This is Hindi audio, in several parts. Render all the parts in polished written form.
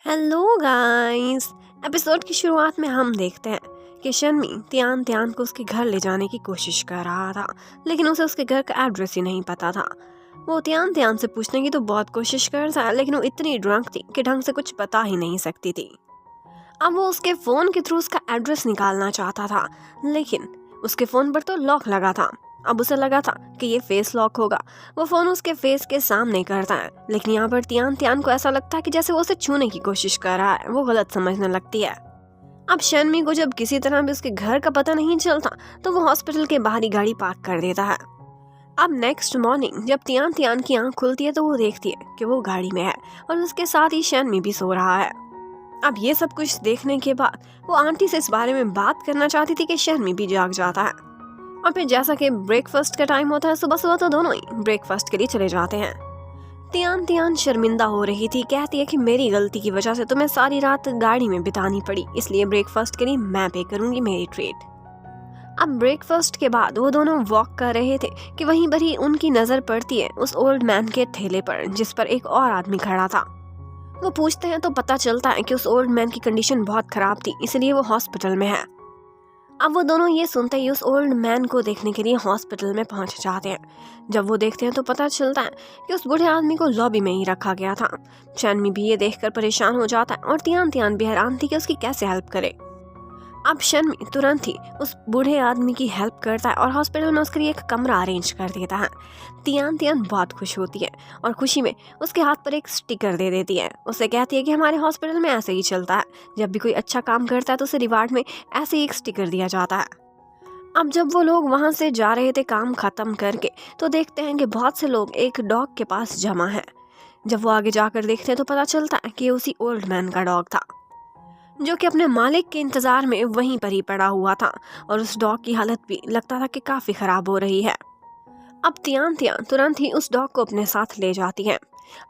Hello guys. एपिसोड की शुरुआत में हम देखते हैं कि शन्मी तियान तियान को उसके घर ले जाने की कोशिश कर रहा था, लेकिन उसे उसके घर का एड्रेस ही नहीं पता था। वो तियान तियान से पूछने की तो बहुत कोशिश करता है, लेकिन वो इतनी ड्रंक थी कि ढंग से कुछ बता ही नहीं सकती थी। अब वो उसके फोन के थ्रू उसका एड्रेस निकालना चाहता था, लेकिन उसके फोन पर तो लॉक लगा था। अब उसे लगा था कि ये फेस लॉक होगा। वो फोन उसके फेस के सामने करता है, लेकिन यहाँ पर तियान तियान को ऐसा लगता है कि जैसे वो उसे छूने की कोशिश कर रहा है। वो गलत समझने लगती है। अब शन्मी को जब किसी तरह भी उसके घर का पता नहीं चलता, तो वो हॉस्पिटल के बाहर ही गाड़ी पार्क कर देता है। अब नेक्स्ट मॉर्निंग जब तियान तियान की आंख खुलती है, तो वो देखती है कि वो गाड़ी में है और उसके साथ ही शन्मी भी सो रहा है। अब ये सब कुछ देखने के बाद वो आंटी से इस बारे में बात करना चाहती थी कि शन्मी भी जाग जाता है। और फिर जैसा कि ब्रेकफास्ट का टाइम होता है सुबह सुबह, तो दोनों ही ब्रेकफास्ट के लिए चले जाते हैं। तियान तियान शर्मिंदा हो रही थी, कहती है कि मेरी गलती की वजह से तुम्हें सारी रात गाड़ी में बितानी पड़ी, इसलिए ब्रेकफास्ट के लिए मैं पे करूंगी मेरी ट्रीट। अब ब्रेकफास्ट के बाद वो दोनों वॉक कर रहे थे कि वहीं पर ही उनकी नजर पड़ती है उस ओल्ड मैन के ठेले पर, जिस पर एक और आदमी खड़ा था। वो पूछते हैं तो पता चलता है कि उस ओल्ड मैन की कंडीशन बहुत खराब थी, इसलिए वो हॉस्पिटल में है। अब वो दोनों ये सुनते ही उस ओल्ड मैन को देखने के लिए हॉस्पिटल में पहुंच जाते हैं। जब वो देखते हैं तो पता चलता है कि उस बूढ़े आदमी को लॉबी में ही रखा गया था। शन्मी भी ये देखकर परेशान हो जाता है और तियान तियान भी हैरान थी कि उसकी कैसे हेल्प करे। अब शन्मी तुरंत ही उस बूढ़े आदमी की हेल्प करता है और हॉस्पिटल में उसके लिए एक कमरा अरेंज कर देता है। तियान तियान बहुत खुश होती है और खुशी में उसके हाथ पर एक स्टिकर दे देती है। उसे कहती है कि हमारे हॉस्पिटल में ऐसे ही चलता है, जब भी कोई अच्छा काम करता है तो उसे रिवार्ड में ऐसे ही एक स्टिकर दिया जाता है। अब जब वो लोग वहां से जा रहे थे काम खत्म करके, तो देखते हैं कि बहुत से लोग एक डॉग के पास जमा है। जब वो आगे जाकर देखते हैं तो पता चलता है कि ये उसी ओल्ड मैन का डॉग था, जो कि अपने मालिक के इंतजार में वहीं पर ही पड़ा हुआ था। और उस डॉग की हालत भी लगता था कि काफी खराब हो रही है। अब तियान तियान तुरंत ही उस डॉग को अपने साथ ले जाती है।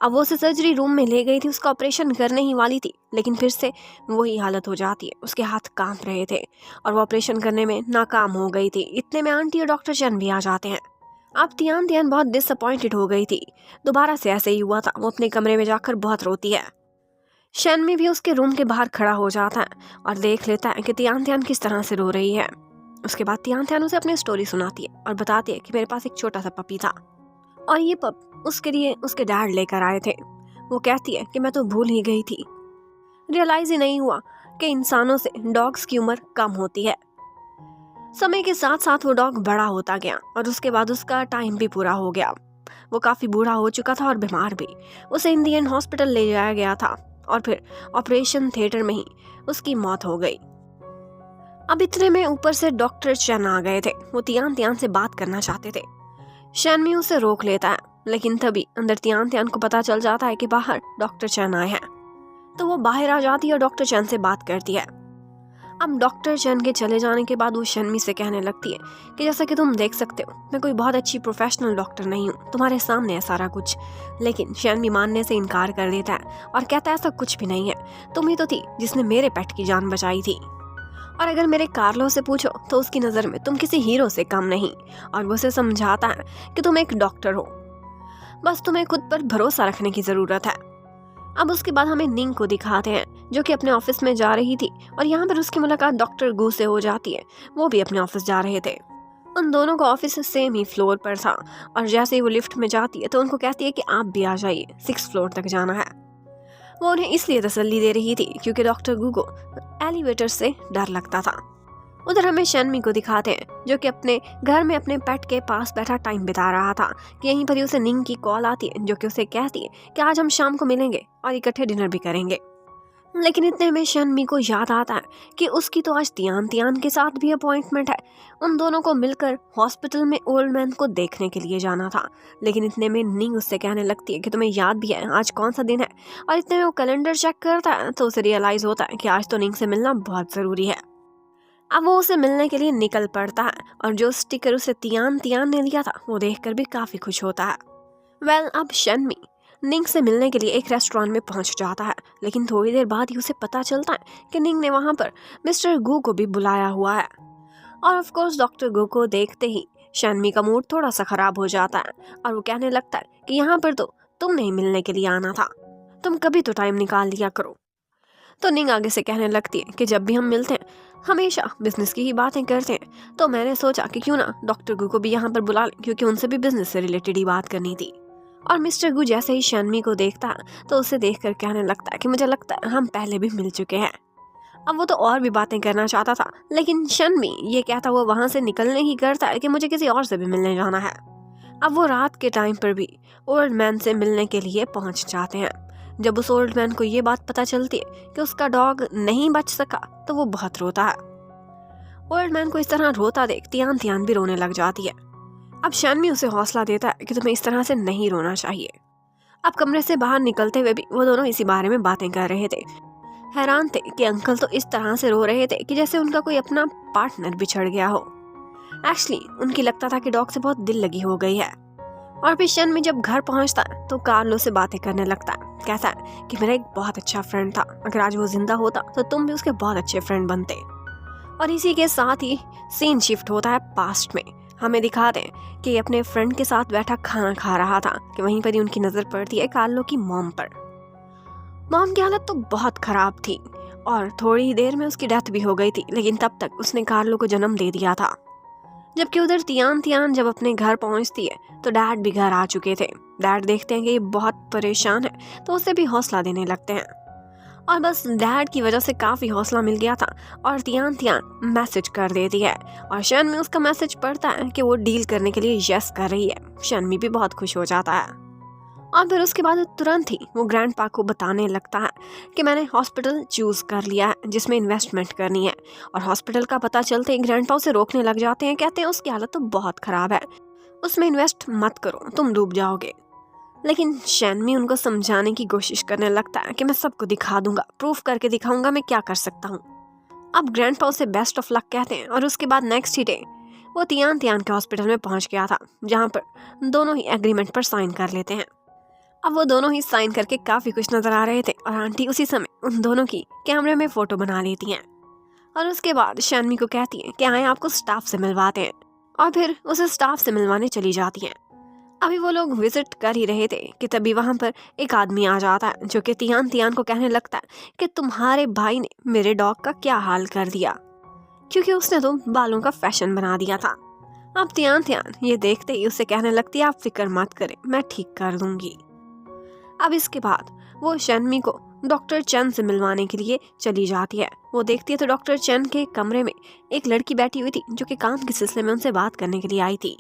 अब वो उसे सर्जरी रूम में ले गई थी, उसका ऑपरेशन करने ही वाली थी, लेकिन फिर से वही हालत हो जाती है। उसके हाथ कांप रहे थे और वो ऑपरेशन करने में नाकाम हो गई थी। इतने में आंटी और डॉक्टर चंद भी आ जाते हैं। अब तियान तियान बहुत डिसअपॉइंटेड हो गई थी। दोबारा से ऐसे ही हुआ था। वो अपने कमरे में जाकर बहुत रोती है। शन्मी भी उसके रूम के बाहर खड़ा हो जाता है और देख लेता है कि तियान तियान किस तरह से रो रही है। उसके बाद तियान तियान उसे अपनी स्टोरी सुनाती है और बताती है कि मेरे पास एक छोटा सा पपी था और ये पप उसके लिए उसके डैड लेकर आए थे। वो कहती है कि मैं तो भूल ही गई थी, रियलाइज ही नहीं हुआ कि इंसानों से डॉग्स की उम्र कम होती है। समय के साथ साथ वो डॉग बड़ा होता गया और उसके बाद उसका टाइम भी पूरा हो गया। वो काफी बूढ़ा हो चुका था और बीमार भी। उसे इन दी एंड हॉस्पिटल ले जाया गया था और फिर ऑपरेशन थिएटर में ही उसकी मौत हो गई। अब इतने में ऊपर से डॉक्टर चैन आ गए थे। वो तियान तियान से बात करना चाहते थे। शन्मी उसे रोक लेता है, लेकिन तभी अंदर तियान तियान को पता चल जाता है कि बाहर डॉक्टर चैन आए हैं। तो वो बाहर आ जाती है और डॉक्टर चैन से बात करती है। अब डॉक्टर चैन के चले जाने के बाद वो शन्मी से कहने लगती है कि जैसा कि तुम देख सकते हो, मैं कोई बहुत अच्छी प्रोफेशनल डॉक्टर नहीं हूँ, तुम्हारे सामने है सारा कुछ। लेकिन शन्मी मानने से इनकार कर देता है और कहता है ऐसा कुछ भी नहीं है, तुम ही तो थी जिसने मेरे पेट की जान बचाई थी। और अगर मेरे कार्लो से पूछो तो उसकी नज़र में तुम किसी हीरो से कम नहीं। और वो उसे समझाता है कि तुम एक डॉक्टर हो, बस तुम्हें खुद पर भरोसा रखने की ज़रूरत है। अब उसके बाद हमें निंग को दिखाते हैं, जो कि अपने ऑफिस में जा रही थी और यहाँ पर उसकी मुलाकात डॉक्टर गू से हो जाती है। वो भी अपने ऑफिस जा रहे थे। उन दोनों का ऑफिस सेम ही फ्लोर पर था और जैसे ही वो लिफ्ट में जाती है तो उनको कहती है कि आप भी आ जाइए, 6th फ्लोर तक जाना है। वो उन्हें इसलिए तसल्ली दे रही थी क्योंकि डॉक्टर गू को एलिवेटर से डर लगता था। उधर हमें शन्मी को दिखाते हैं, जो कि अपने घर में अपने पेट के पास बैठा टाइम बिता रहा था कि यहीं पर ही उसे निंग की कॉल आती है, जो कि उसे कहती है कि आज हम शाम को मिलेंगे और इकट्ठे डिनर भी करेंगे। लेकिन इतने में शन्मी को याद आता है कि उसकी तो आज तियान तियान के साथ भी अपॉइंटमेंट है। उन दोनों को मिलकर हॉस्पिटल में ओल्ड मैन को देखने के लिए जाना था। लेकिन इतने में निंग उससे कहने लगती है कि तुम्हें याद भी है आज कौन सा दिन है। और इतने में वो कैलेंडर चेक करता है तो उसे रियलाइज होता है कि आज तो निंग से मिलना बहुत ज़रूरी है। अब वो उसे मिलने के लिए निकल पड़ता है और जो स्टिकर उसे तियान तियान ने लिया था वो देखकर भी काफ़ी खुश होता है। अब शन्मी निंग से मिलने के लिए एक रेस्टोरेंट में पहुंच जाता है, लेकिन थोड़ी देर बाद ही उसे पता चलता है कि निंग ने वहां पर मिस्टर गू को भी बुलाया हुआ है। और ऑफ कोर्स डॉक्टर गू को देखते ही शन्मी का मूड थोड़ा सा खराब हो जाता है और वो कहने लगता है कि यहाँ पर तो तुम नहीं मिलने के लिए आना था, तुम कभी तो टाइम निकाल लिया करो। तो निंग आगे से कहने लगती है कि जब भी हम मिलते हैं हमेशा बिजनेस की ही बातें करते हैं, तो मैंने सोचा कि क्यों ना डॉक्टर गु को भी यहाँ पर बुला लें, क्योंकि उनसे भी बिजनेस से रिलेटेड ही बात करनी थी। और मिस्टर गु जैसे ही शन्मी को देखता है तो उसे देखकर कहने लगता है कि मुझे लगता है हम पहले भी मिल चुके हैं। अब वो तो और भी बातें करना चाहता था, लेकिन शन्मी ये कहता हुआ वहां से निकलने ही करता है कि मुझे किसी और से भी मिलने जाना है। अब वो रात के टाइम पर भी ओल्ड मैन से मिलने के लिए पहुंच जाते हैं। जब उस ओल्ड मैन को ये बात पता चलती है कि उसका डॉग नहीं बच सका तो वो बहुत रोता है। ओल्ड मैन को इस तरह रोता देख तियान तियान भी रोने लग जाती है। अब शन्मी उसे हौसला देता है कि तुम्हें इस तरह से नहीं रोना चाहिए। अब कमरे से बाहर निकलते हुए भी वो दोनों इसी बारे में बातें कर रहे थे। हैरान थे कि अंकल तो इस तरह से रो रहे थे कि जैसे उनका कोई अपना पार्टनर बिछड़ गया हो। एक्चुअली उनकी लगता था कि डॉग से बहुत दिल लगी हो गई है। और फिर शन्मी जब घर पहुंचता है तो कार्लो से बातें करने लगता है। कहता है कि मेरा एक बहुत अच्छा फ्रेंड था, अगर आज वो जिंदा होता तो तुम भी उसके बहुत अच्छे फ्रेंड बनते। और इसी के साथ ही सीन शिफ्ट होता है पास्ट में। हमें दिखाते हैं कि अपने फ्रेंड के साथ बैठा खाना खा रहा था कि वहीं पर ही उनकी नजर पड़ती है कार्लो की मॉम पर। मॉम की हालत तो बहुत खराब थी और थोड़ी ही देर में उसकी डेथ भी हो गई थी, लेकिन तब तक उसने कार्लो को जन्म दे दिया था। जबकि उधर तियान तियान जब अपने घर पहुंचती है तो डैड भी घर आ चुके थे। डैड देखते हैं कि ये बहुत परेशान है तो उसे भी हौसला देने लगते हैं। और बस डैड की वजह से काफ़ी हौसला मिल गया था और तियान तियान मैसेज कर देती है और शन्मी उसका मैसेज पढ़ता है कि वो डील करने के लिए यस कर रही है। शन्मी भी बहुत खुश हो जाता है और फिर उसके बाद तुरंत ही वो ग्रैंडपा को बताने लगता है कि मैंने हॉस्पिटल चूज़ कर लिया है जिसमें इन्वेस्टमेंट करनी है। और हॉस्पिटल का पता चलते ही ग्रैंडपा उसे रोकने लग जाते हैं। कहते हैं उसकी हालत तो बहुत ख़राब है, उसमें इन्वेस्ट मत करो, तुम डूब जाओगे। लेकिन शन्मी उनको समझाने की कोशिश करने लगता है कि मैं सबको दिखा दूंगा, प्रूफ करके दिखाऊंगा मैं क्या कर सकता हूँ। अब ग्रैंडपा उसे बेस्ट ऑफ लक कहते हैं और उसके बाद नेक्स्ट ही डे वो तियान तियान के हॉस्पिटल में पहुंच गया था, जहाँ पर दोनों ही एग्रीमेंट पर साइन कर लेते हैं। अब वो दोनों ही साइन करके काफ़ी खुश नज़र आ रहे थे और आंटी उसी समय उन दोनों की कैमरे में फ़ोटो बना लेती हैं। और उसके बाद शन्मी को कहती हैं कि आए आपको स्टाफ से मिलवाते हैं, और फिर उसे स्टाफ से मिलवाने चली जाती हैं। अभी वो लोग विजिट कर ही रहे थे कि तभी वहाँ पर एक आदमी आ जाता है जो कि तियान तियान को कहने लगता है कि तुम्हारे भाई ने मेरे डॉग का क्या हाल कर दिया, क्योंकि उसने तो बालों का फैशन बना दिया था। अब तियान तियान ये देखते ही उससे कहने लगती है आप फिक्र मत करें, मैं ठीक कर दूंगी। अब इसके बाद वो शन्मी को डॉक्टर चन से मिलवाने के लिए चली जाती है। वो देखती है तो डॉक्टर चन के कमरे में एक लड़की बैठी हुई थी जो कि काम के सिलसिले में उनसे बात करने के लिए आई थी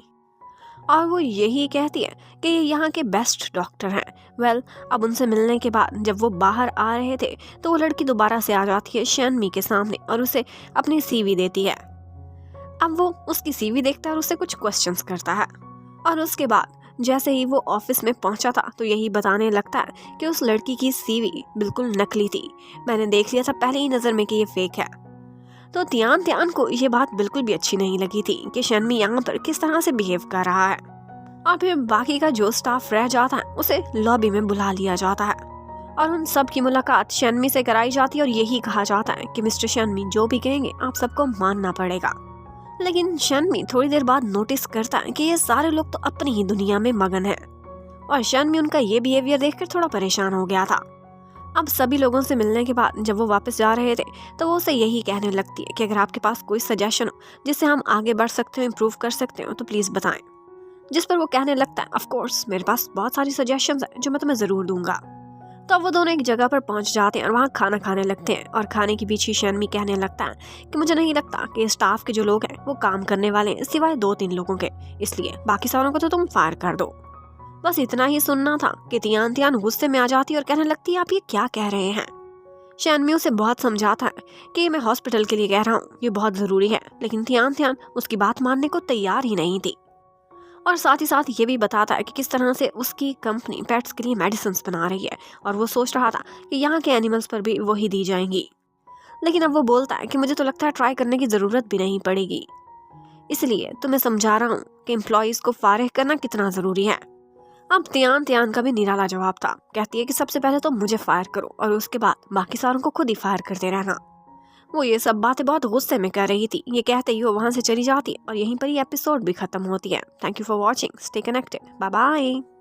और वो यही कहती है कि ये यहाँ के बेस्ट डॉक्टर हैं। वेल, अब उनसे मिलने के बाद जब वो बाहर आ रहे थे तो वो लड़की दोबारा से आ जाती है शन्मी के सामने और उसे अपनी सीवी देती है। अब वो उसकी सीवी देखता है और उससे कुछ क्वेश्चंस करता है और उसके बाद जैसे ही वो ऑफिस में पहुंचा था तो यही बताने लगता है कि उस लड़की की सीवी बिल्कुल नकली थी, मैंने देख लिया था पहले ही नज़र में कि ये फेक है। तो तियान तियान को ये बात बिल्कुल भी अच्छी नहीं लगी थी कि शन्मी यहाँ पर किस तरह से बिहेव कर रहा है। और फिर बाकी का जो स्टाफ रह जाता है उसे लॉबी में बुला लिया जाता है और उन सब की मुलाकात शन्मी से कराई जाती है और यही कहा जाता है कि मिस्टर शन्मी जो भी कहेंगे आप सबको मानना पड़ेगा। लेकिन शन्मी थोड़ी देर बाद नोटिस करता है कि ये सारे लोग तो अपनी ही दुनिया में मगन हैं और शन्मी उनका ये बिहेवियर देखकर थोड़ा परेशान हो गया था। अब सभी लोगों से मिलने के बाद जब वो वापस जा रहे थे तो वो उसे यही कहने लगती है कि अगर आपके पास कोई सजेशन हो जिससे हम आगे बढ़ सकते हो, इम्प्रूव कर सकते हो तो प्लीज़ बताएं। जिस पर वो कहने लगता है ऑफ कोर्स मेरे पास बहुत सारी सजेशंस हैं जो मैं तुम्हें ज़रूर दूंगा। तो अब वो दोनों एक जगह पर पहुंच जाते हैं और वहाँ खाना खाने लगते हैं और खाने के बीच ही शन्मी कहने लगता है कि मुझे नहीं लगता कि स्टाफ के जो लोग हैं वो काम करने वाले हैं सिवाय 2-3 लोगों के, इसलिए बाकी सारों को तो तुम फायर कर दो। बस इतना ही सुनना था कि तियान तियान गुस्से में आ जाती है और कहने लगती है आप ये क्या कह रहे हैं। शन्मी उसे बहुत समझाता है कि मैं हॉस्पिटल के लिए कह रहा हूँ, ये बहुत ज़रूरी है, लेकिन तियान तियान उसकी बात मानने को तैयार ही नहीं थी। और साथ ही साथ ये भी बताता है कि किस तरह से उसकी कंपनी पेट्स के लिए मेडिसिन बना रही है और वो सोच रहा था कि यहाँ के एनिमल्स पर भी वही दी जाएंगी। लेकिन अब वो बोलता है कि मुझे तो लगता है ट्राई करने की ज़रूरत भी नहीं पड़ेगी, इसलिए तो मैं समझा रहा हूँ कि एम्प्लॉयज़ को फारिग करना कितना ज़रूरी है। अब तियान तियान का भी निराला जवाब था। कहती है कि सबसे पहले तो मुझे फायर करो और उसके बाद बाकी सारों को खुद ही फायर करते रहना। वो ये सब बातें बहुत गुस्से में कर रही थी। ये कहते ही वो वहाँ से चली जाती है और यहीं पर ही एपिसोड भी खत्म होती है। Thank you for watching, stay connected, bye bye.